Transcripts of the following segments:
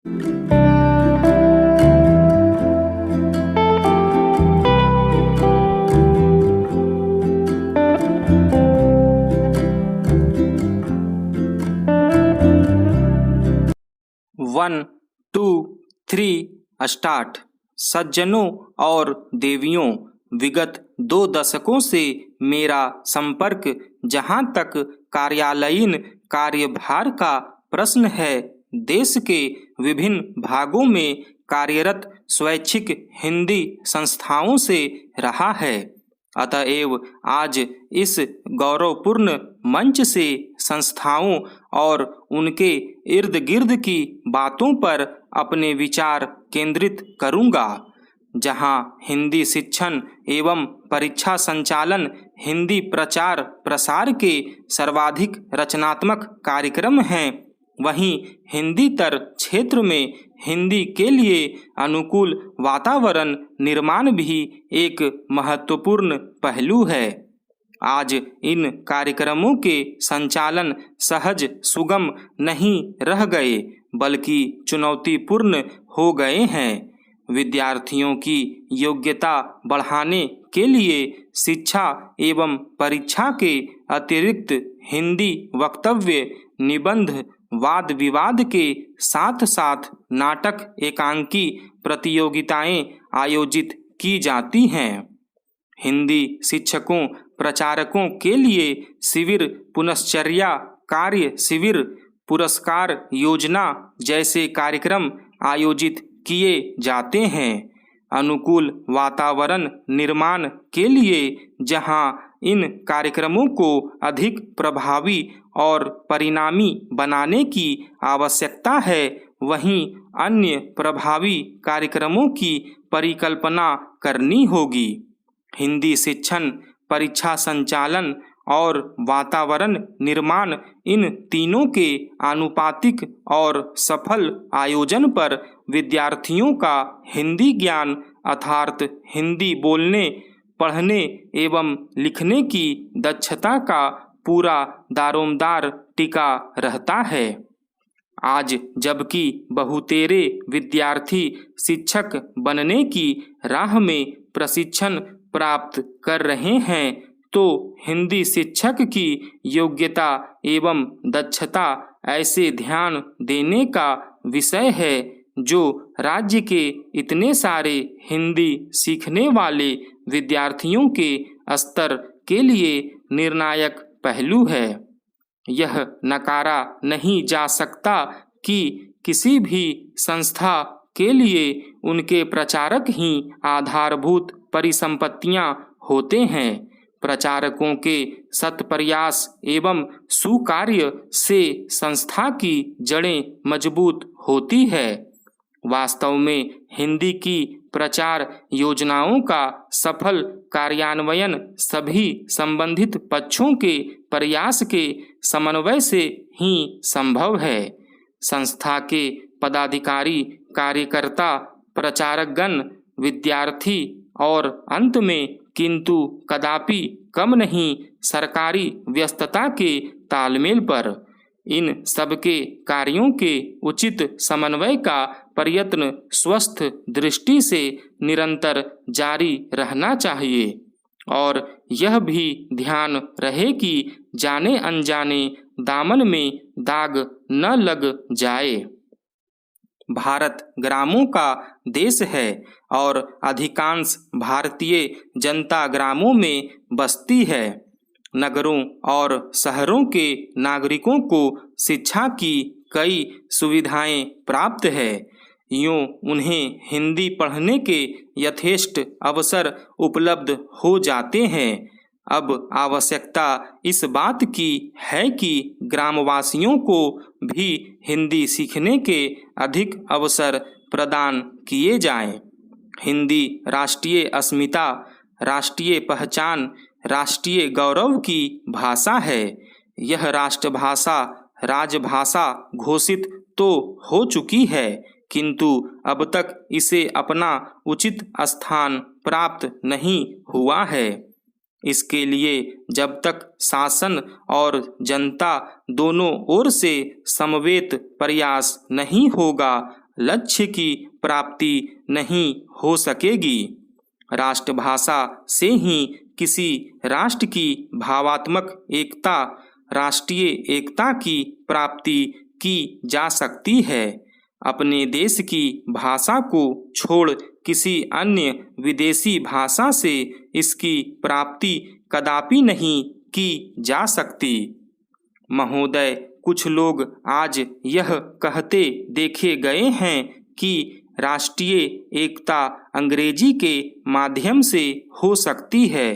1 2 3 start. सज्जनों और देवियों, विगत 2 दशकों से मेरा संपर्क जहां तक कार्यालयीन कार्यभार का प्रश्न है, देश के विभिन्न भागों में कार्यरत स्वैच्छिक हिंदी संस्थाओं से रहा है। अतएव आज इस गौरवपूर्ण मंच से संस्थाओं और उनके इर्द गिर्द की बातों पर अपने विचार केंद्रित करूंगा। जहां हिंदी शिक्षण एवं परीक्षा संचालन हिंदी प्रचार प्रसार के सर्वाधिक रचनात्मक कार्यक्रम हैं, वहीं हिंदीतर क्षेत्र में हिंदी के लिए अनुकूल वातावरण निर्माण भी एक महत्वपूर्ण पहलू है। आज इन कार्यक्रमों के संचालन सहज सुगम नहीं रह गए, बल्कि चुनौतीपूर्ण हो गए हैं। विद्यार्थियों की योग्यता बढ़ाने के लिए शिक्षा एवं परीक्षा के अतिरिक्त हिंदी वक्तव्य, निबंध, वाद विवाद के साथ साथ नाटक एकांकी प्रतियोगिताएं आयोजित की जाती हैं। हिंदी शिक्षकों प्रचारकों के लिए शिविर, पुनश्चर्या कार्य शिविर, पुरस्कार योजना जैसे कार्यक्रम आयोजित किए जाते हैं। अनुकूल वातावरण निर्माण के लिए जहां इन कार्यक्रमों को अधिक प्रभावी और परिणामी बनाने की आवश्यकता है, वहीं अन्य प्रभावी कार्यक्रमों की परिकल्पना करनी होगी। हिंदी शिक्षण, परीक्षा संचालन और वातावरण निर्माण, इन तीनों के आनुपातिक और सफल आयोजन पर विद्यार्थियों का हिंदी ज्ञान अर्थात हिंदी बोलने, पढ़ने एवं लिखने की दक्षता का पूरा दारोमदार टिका रहता है। आज जबकि बहुतेरे विद्यार्थी शिक्षक बनने की राह में प्रशिक्षण प्राप्त कर रहे हैं, तो हिंदी शिक्षक की योग्यता एवं दक्षता ऐसे ध्यान देने का विषय है, जो राज्य के इतने सारे हिंदी सीखने वाले विद्यार्थियों के स्तर के लिए निर्णायक पहलू है। यह नकारा नहीं जा सकता कि किसी भी संस्था के लिए उनके प्रचारक ही आधारभूत परिसंपत्तियां होते हैं। प्रचारकों के सत्प्रयास एवं सुकार्य से संस्था की जड़ें मजबूत होती है। वास्तव में हिंदी की प्रचार योजनाओं का सफल कार्यान्वयन सभी संबंधित पक्षों के प्रयास के समन्वय से ही संभव है। संस्था के पदाधिकारी, कार्यकर्ता, प्रचारकगण, विद्यार्थी और अंत में किंतु कदापि कम नहीं सरकारी व्यस्तता के तालमेल पर इन सबके कार्यों के उचित समन्वय का प्रयत्न स्वस्थ दृष्टि से निरंतर जारी रहना चाहिए और यह भी ध्यान रहे कि जाने अनजाने दामन में दाग न लग जाए। भारत ग्रामों का देश है और अधिकांश भारतीय जनता ग्रामों में बसती है। नगरों और शहरों के नागरिकों को शिक्षा की कई सुविधाएं प्राप्त है। यूँ उन्हें हिंदी पढ़ने के यथेष्ट अवसर उपलब्ध हो जाते हैं। अब आवश्यकता इस बात की है कि ग्रामवासियों को भी हिंदी सीखने के अधिक अवसर प्रदान किए जाएं। हिंदी राष्ट्रीय अस्मिता, राष्ट्रीय पहचान, राष्ट्रीय गौरव की भाषा है। यह राष्ट्रभाषा, राजभाषा घोषित तो हो चुकी है, किंतु अब तक इसे अपना उचित स्थान प्राप्त नहीं हुआ है। इसके लिए जब तक शासन और जनता दोनों ओर से समवेत प्रयास नहीं होगा, लक्ष्य की प्राप्ति नहीं हो सकेगी। राष्ट्रभाषा से ही किसी राष्ट्र की भावात्मक एकता, राष्ट्रीय एकता की प्राप्ति की जा सकती है। अपने देश की भाषा को छोड़ किसी अन्य विदेशी भाषा से इसकी प्राप्ति कदापि नहीं की जा सकती। महोदय, कुछ लोग आज यह कहते देखे गए हैं कि राष्ट्रीय एकता अंग्रेजी के माध्यम से हो सकती है।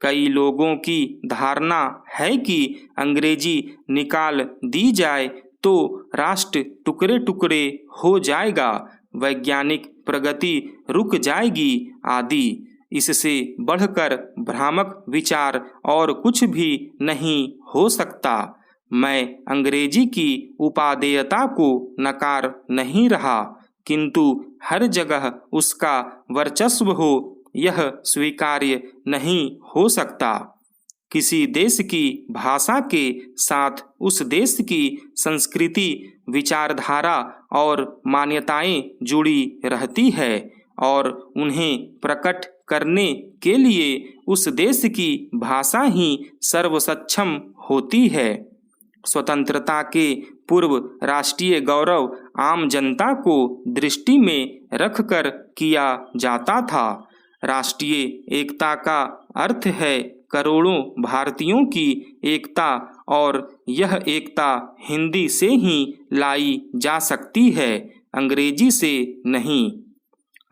कई लोगों की धारणा है कि अंग्रेजी निकाल दी जाए तो राष्ट्र टुकड़े टुकड़े हो जाएगा, वैज्ञानिक प्रगति रुक जाएगी आदि। इससे बढ़कर भ्रामक विचार और कुछ भी नहीं हो सकता। मैं अंग्रेजी की उपादेयता को नकार नहीं रहा, किंतु हर जगह उसका वर्चस्व हो यह स्वीकार्य नहीं हो सकता। किसी देश की भाषा के साथ उस देश की संस्कृति, विचारधारा और मान्यताएं जुड़ी रहती है और उन्हें प्रकट करने के लिए उस देश की भाषा ही सर्वसक्षम होती है। स्वतंत्रता के पूर्व राष्ट्रीय गौरव आम जनता को दृष्टि में रखकर किया जाता था। राष्ट्रीय एकता का अर्थ है करोड़ों भारतीयों की एकता, और यह एकता हिंदी से ही लाई जा सकती है, अंग्रेजी से नहीं।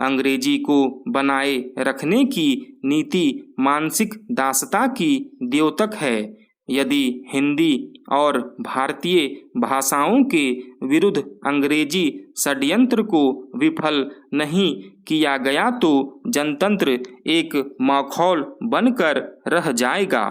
अंग्रेजी को बनाए रखने की नीति मानसिक दासता की द्योतक है। यदि हिंदी और भारतीय भाषाओं के विरुद्ध अंग्रेजी षड्यंत्र को विफल नहीं किया गया तो जनतंत्र एक मखौल बनकर रह जाएगा।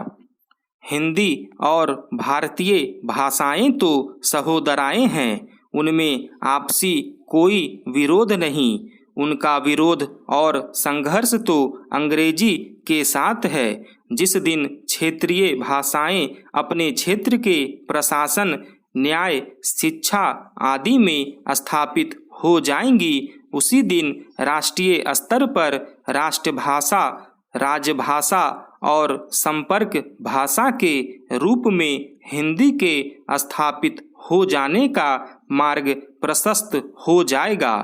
हिंदी और भारतीय भाषाएं तो सहोदराएं हैं, उनमें आपसी कोई विरोध नहीं। उनका विरोध और संघर्ष तो अंग्रेजी के साथ है। जिस दिन क्षेत्रीय भाषाएं अपने क्षेत्र के प्रशासन, न्याय, शिक्षा आदि में स्थापित हो जाएंगी, उसी दिन राष्ट्रीय स्तर पर राष्ट्रभाषा, राजभाषा और संपर्क भाषा के रूप में हिंदी के स्थापित हो जाने का मार्ग प्रशस्त हो जाएगा।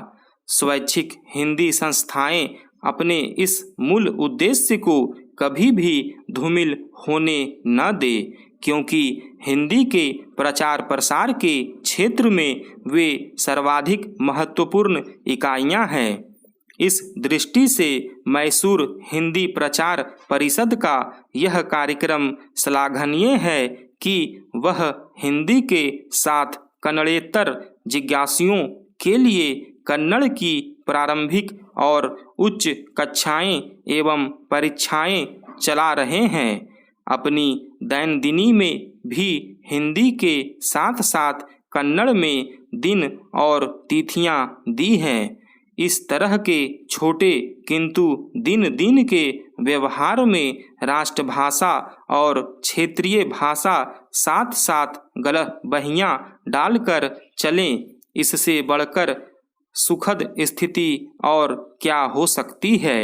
स्वैच्छिक हिंदी संस्थाएं अपने इस मूल उद्देश्य को कभी भी धूमिल होने न दे, क्योंकि हिंदी के प्रचार प्रसार के क्षेत्र में वे सर्वाधिक महत्वपूर्ण इकाइयां हैं। इस दृष्टि से मैसूर हिंदी प्रचार परिषद का यह कार्यक्रम श्लाघनीय है कि वह हिंदी के साथ कन्नड़ेतर जिज्ञासुओं के लिए कन्नड़ की प्रारंभिक और उच्च कक्षाएं एवं परीक्षाएं चला रहे हैं। अपनी दैनंदिनी में भी हिंदी के साथ साथ कन्नड़ में दिन और तिथियां दी हैं। इस तरह के छोटे किंतु दिन दिन के व्यवहार में राष्ट्रभाषा और क्षेत्रीय भाषा साथ साथ गलबहियां डालकर चलें, इससे बढ़कर सुखद स्थिति और क्या हो सकती है।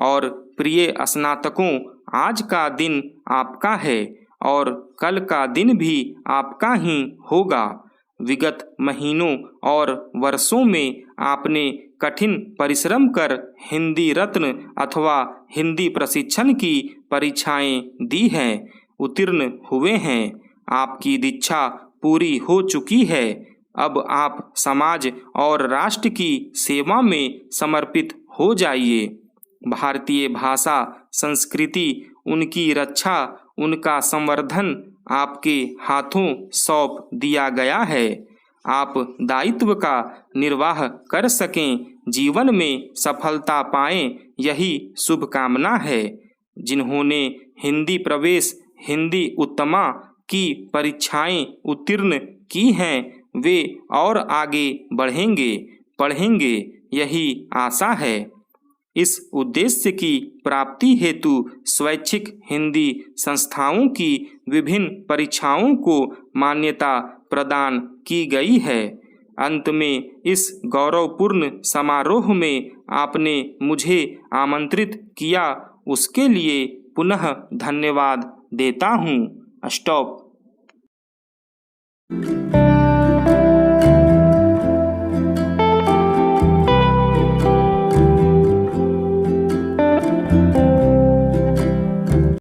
और प्रिय स्नातकों, आज का दिन आपका है और कल का दिन भी आपका ही होगा। विगत महीनों और वर्षों में आपने कठिन परिश्रम कर हिंदी रत्न अथवा हिंदी प्रशिक्षण की परीक्षाएं दी हैं, उत्तीर्ण हुए हैं। आपकी दीक्षा पूरी हो चुकी है। अब आप समाज और राष्ट्र की सेवा में समर्पित हो जाइए। भारतीय भाषा, संस्कृति, उनकी रक्षा, उनका संवर्धन आपके हाथों सौंप दिया गया है। आप दायित्व का निर्वाह कर सकें, जीवन में सफलता पाएं, यही शुभकामना है। जिन्होंने हिंदी प्रवेश, हिंदी उत्तमा की परीक्षाएं उत्तीर्ण की हैं, वे और आगे बढ़ेंगे, पढ़ेंगे, यही आशा है। इस उद्देश्य की प्राप्ति हेतु स्वैच्छिक हिंदी संस्थाओं की विभिन्न परीक्षाओं को मान्यता प्रदान की गई है। अंत में इस गौरवपूर्ण समारोह में आपने मुझे आमंत्रित किया, उसके लिए पुनः धन्यवाद देता हूँ। स्टॉप।